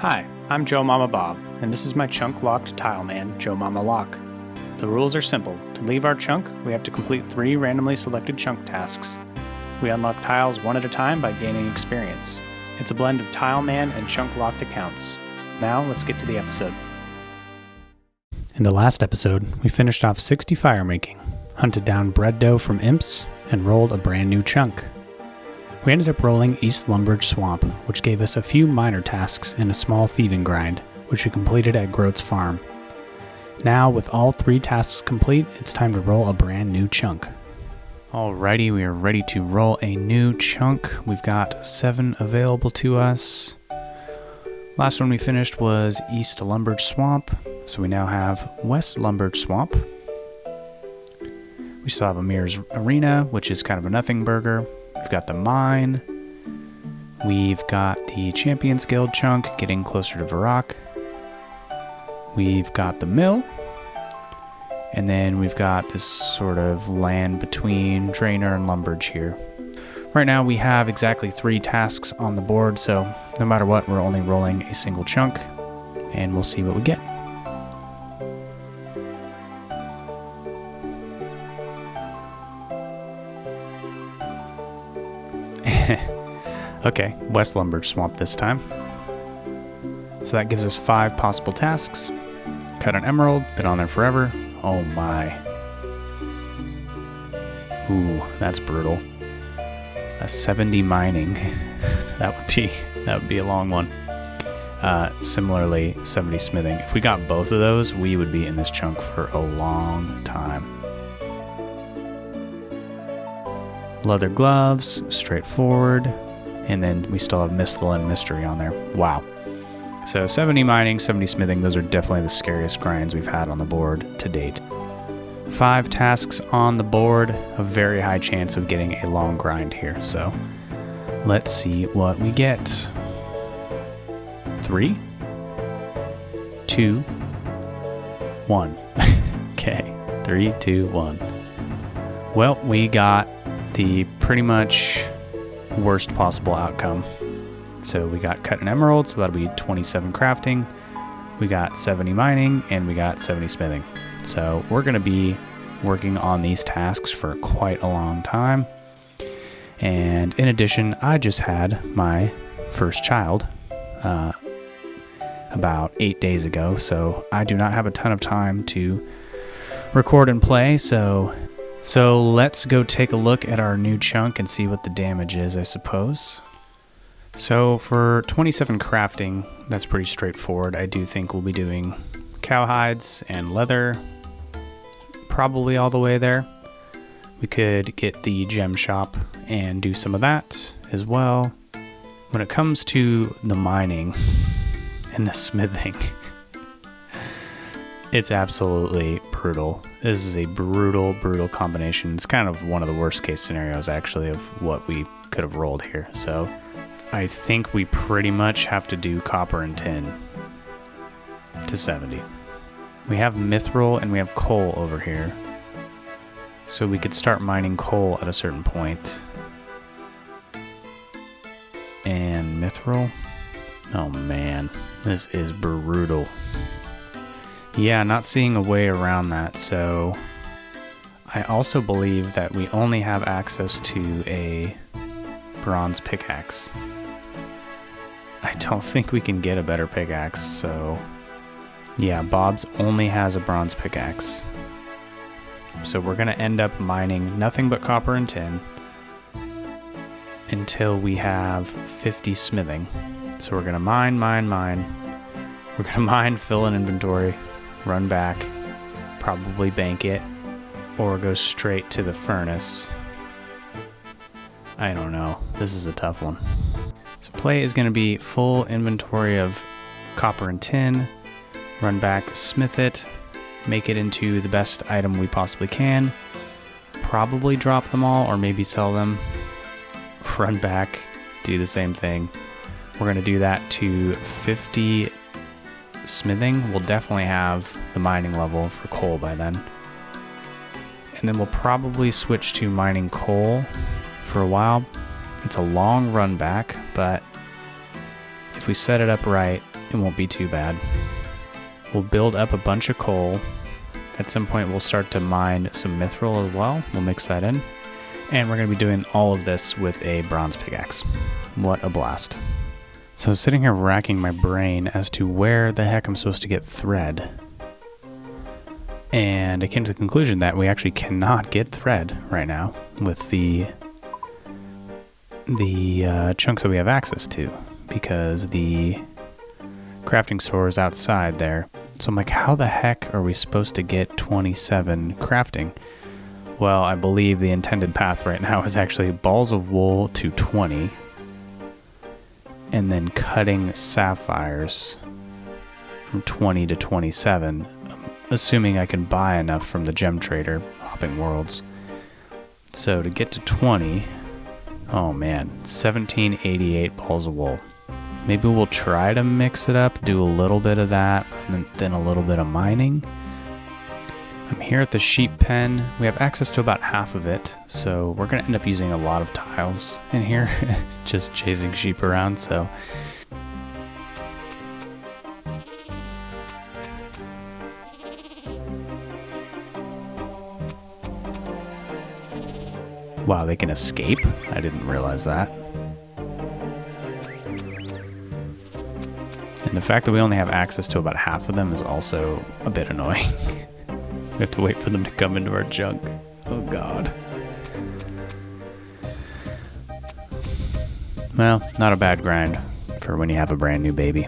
Hi, I'm Joe Mama Bob, and this is my chunk-locked Tileman, Joe Mama Lock. The rules are simple. To leave our chunk, we have to complete 3 randomly selected chunk tasks. We unlock tiles one at a time by gaining experience. It's a blend of Tileman and chunk-locked accounts. Now, let's get to the episode. In the last episode, we finished off 60 fire making, hunted down bread dough from imps, and rolled a brand new chunk. We ended up rolling East Lumbridge Swamp, which gave us a few minor tasks and a small thieving grind, which we completed at Grote's farm. Now, with all 3 tasks complete, it's time to roll a brand new chunk. Alrighty, we are ready to roll a new chunk. We've got 7 available to us. Last one we finished was East Lumbridge Swamp, so we now have West Lumbridge Swamp. We still have Amir's Arena, which is kind of a nothing burger. We've got the mine. We've got the Champions Guild chunk, getting closer to Varrock. We've got the mill. And then we've got this sort of land between Drainer and Lumbridge here. Right now we have exactly 3 tasks on the board, so no matter what, we're only rolling a single chunk, and we'll see what we get. Okay, West Lumbridge Swamp this time. So that gives us 5 possible tasks. Cut an emerald, been on there forever. Oh my. Ooh, that's brutal. A 70 mining. that would be a long one. Similarly, 70 smithing. If we got both of those, we would be in this chunk for a long time. Leather gloves, straightforward. And then we still have Mistle and Mystery on there. Wow. So 70 mining, 70 smithing, those are definitely the scariest grinds we've had on the board to date. 5 tasks on the board, a very high chance of getting a long grind here. So let's see what we get. 3, 2, 1. Okay, 3, 2, 1. Well, we got the pretty much worst possible outcome. So we got cut an emerald, so that'll be 27 crafting. We got 70 mining, and we got 70 smithing. So we're going to be working on these tasks for quite a long time. And in addition, I just had my first child about 8 days ago, so I do not have a ton of time to record and play. So let's go take a look at our new chunk and see what the damage is, I suppose. So for 27 crafting, that's pretty straightforward. I do think we'll be doing cowhides and leather, probably all the way there. We could get the gem shop and do some of that as well. When it comes to the mining and the smithing, it's absolutely brutal. This is a brutal combination. It's kind of one of the worst case scenarios, actually, of what we could have rolled here. So I think we pretty much have to do copper and tin to 70. We have mithril and we have coal over here. So we could start mining coal at a certain point. And mithril. Oh man, this is brutal. Yeah, not seeing a way around that, so I also believe that we only have access to a bronze pickaxe. I don't think we can get a better pickaxe, so yeah, Bob's only has a bronze pickaxe. So we're going to end up mining nothing but copper and tin until we have 50 smithing. So we're going to mine. We're going to mine, fill an inventory, run back, probably bank it, or go straight to the furnace. I don't know. This is a tough one. So play is going to be full inventory of copper and tin, run back, smith it, make it into the best item we possibly can, probably drop them all or maybe sell them, run back, do the same thing. We're going to do that to 50 smithing. We'll definitely have the mining level for coal by then. And then we'll probably switch to mining coal for a while. It's a long run back, but if we set it up right, it won't be too bad. We'll build up a bunch of coal. At some point, we'll start to mine some mithril as well. We'll mix that in. And we're going to be doing all of this with a bronze pickaxe. What a blast. So sitting here racking my brain as to where the heck I'm supposed to get thread. And I came to the conclusion that we actually cannot get thread right now with the chunks that we have access to, because the crafting store is outside there. So I'm like, how the heck are we supposed to get 27 crafting? Well, I believe the intended path right now is actually balls of wool to 20, and then cutting sapphires from 20 to 27, assuming I can buy enough from the gem trader, Hopping Worlds. So to get to 20, oh man, 1788 balls of wool. Maybe we'll try to mix it up, do a little bit of that, and then a little bit of mining. I'm here at the sheep pen. We have access to about half of it, so we're going to end up using a lot of tiles in here, just chasing sheep around, so. Wow, they can escape? I didn't realize that. And the fact that we only have access to about half of them is also a bit annoying. We have to wait for them to come into our junk. Oh god. Well, not a bad grind for when you have a brand new baby.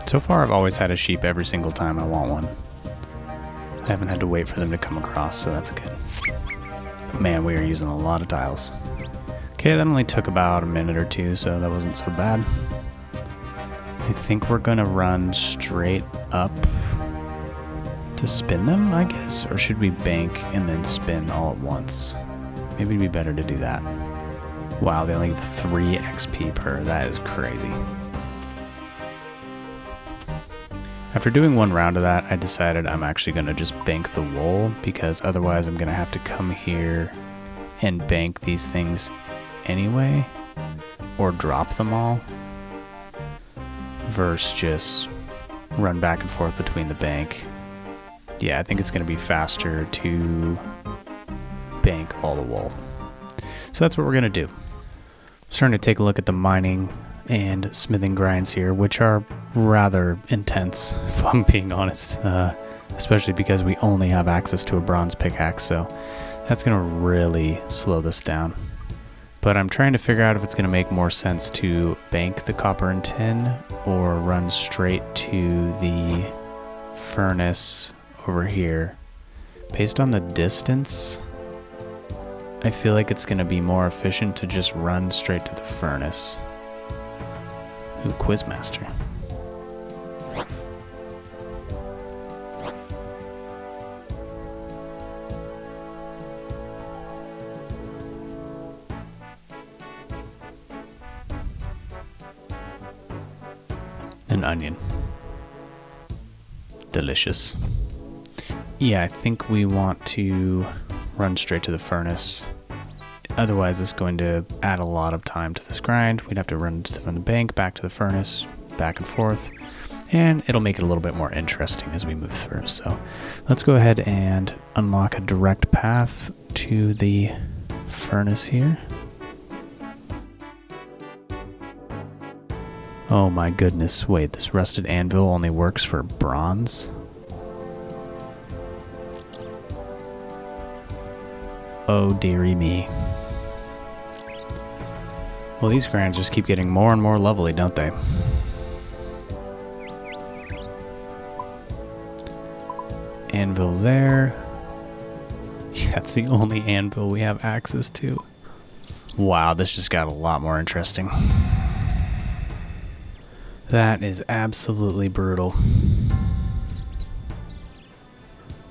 So far I've always had a sheep every single time I want one. I haven't had to wait for them to come across, so that's good. But man, we are using a lot of tiles. Okay, that only took about a minute or two, so that wasn't so bad. I think we're gonna run straight up to spin them, I guess? Or should we bank and then spin all at once? Maybe it'd be better to do that. Wow, they only have 3 XP per. That is crazy. After doing one round of that, I decided I'm actually gonna just bank the wool, because otherwise I'm gonna have to come here and bank these things anyway, or drop them all, versus just run back and forth between the bank. Yeah, I think it's going to be faster to bank all the wool. So that's what we're going to do. Starting to take a look at the mining and smithing grinds here, which are rather intense, if I'm being honest, especially because we only have access to a bronze pickaxe, so that's going to really slow this down. But I'm trying to figure out if it's going to make more sense to bank the copper and tin or run straight to the furnace over here. Based on the distance, I feel like it's going to be more efficient to just run straight to the furnace. Ooh, Quizmaster. An onion. Delicious. Yeah, I think we want to run straight to the furnace. Otherwise, it's going to add a lot of time to this grind. We'd have to run from the bank back to the furnace, back and forth, and it'll make it a little bit more interesting as we move through. So let's go ahead and unlock a direct path to the furnace here. Oh my goodness, wait, this rusted anvil only works for bronze? Oh dearie me. Well, these grinds just keep getting more and more lovely, don't they? Anvil there. That's the only anvil we have access to. Wow, this just got a lot more interesting. That is absolutely brutal.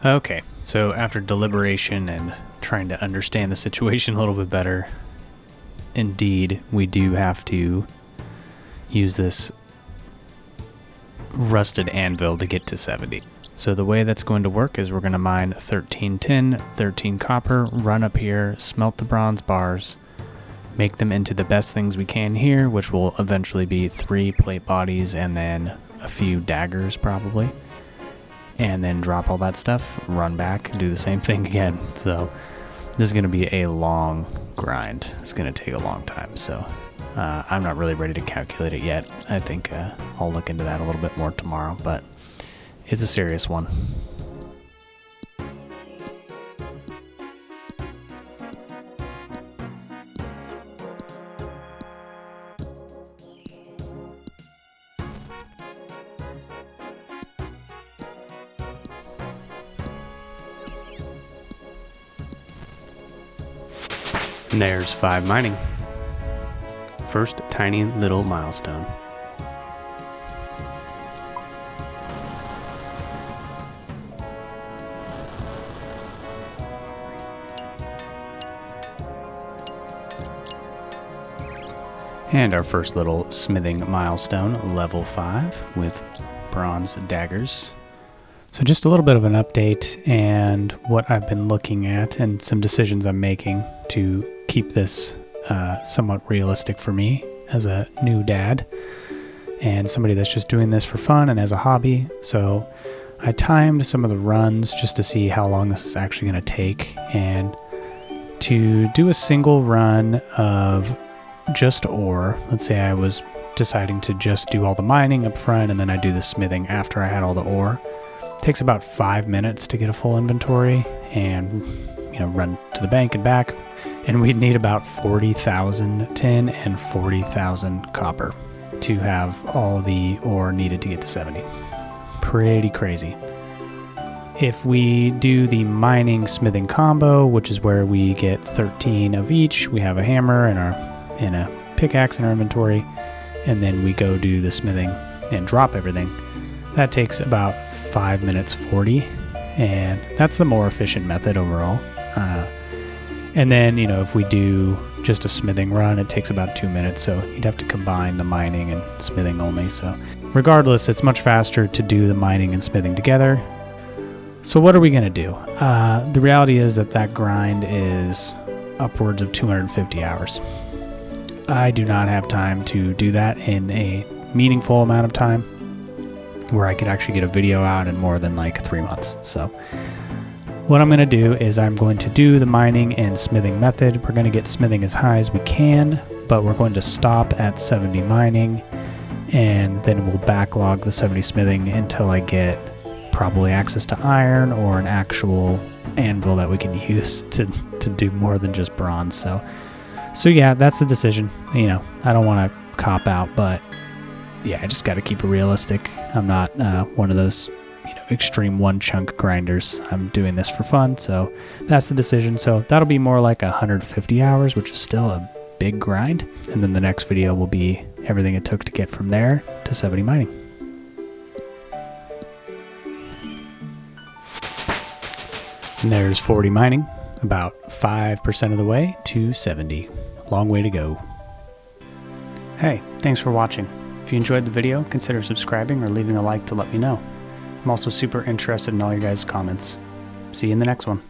Okay, so after deliberation and trying to understand the situation a little bit better, indeed, we do have to use this rusted anvil to get to 70. So the way that's going to work is we're going to mine 13 tin, 13 copper, run up here, smelt the bronze bars, make them into the best things we can here, which will eventually be 3 plate bodies and then a few daggers probably, and then drop all that stuff, run back, and do the same thing again. So this is going to be a long grind. It's going to take a long time, so I'm not really ready to calculate it yet. I think I'll look into that a little bit more tomorrow, but it's a serious one. And there's 5 mining. First tiny little milestone. And our first little smithing milestone, level 5 with bronze daggers. So just a little bit of an update and what I've been looking at and some decisions I'm making to keep this somewhat realistic for me as a new dad and somebody that's just doing this for fun and as a hobby. So I timed some of the runs just to see how long this is actually going to take, and to do a single run of just ore. Let's say I was deciding to just do all the mining up front and then I do the smithing after I had all the ore. It takes about 5 minutes to get a full inventory and run to the bank and back. And we'd need about 40,000 tin and 40,000 copper to have all the ore needed to get to 70. Pretty crazy. If we do the mining smithing combo, which is where we get 13 of each, we have a hammer and a pickaxe in our inventory, and then we go do the smithing and drop everything. That takes about 5 minutes 40, and that's the more efficient method overall. And then, if we do just a smithing run, it takes about 2 minutes, so you'd have to combine the mining and smithing only. So regardless, it's much faster to do the mining and smithing together. So what are we going to do? The reality is that grind is upwards of 250 hours. I do not have time to do that in a meaningful amount of time where I could actually get a video out in more than like 3 months. So what I'm going to do is I'm going to do the mining and smithing method. We're going to get smithing as high as we can, but we're going to stop at 70 mining, and then we'll backlog the 70 smithing until I get probably access to iron or an actual anvil that we can use to do more than just bronze. So yeah, that's the decision. I don't want to cop out, but yeah, I just got to keep it realistic. I'm not one of those extreme OneChunk grinders. I'm doing this for fun, so that's the decision. So that'll be more like 150 hours, which is still a big grind. And then the next video will be everything it took to get from there to 70 mining. And there's 40 mining, about 5% of the way to 70. Long way to go. Hey, thanks for watching. If you enjoyed the video, consider subscribing or leaving a like to let me know. I'm also super interested in all your guys' comments. See you in the next one.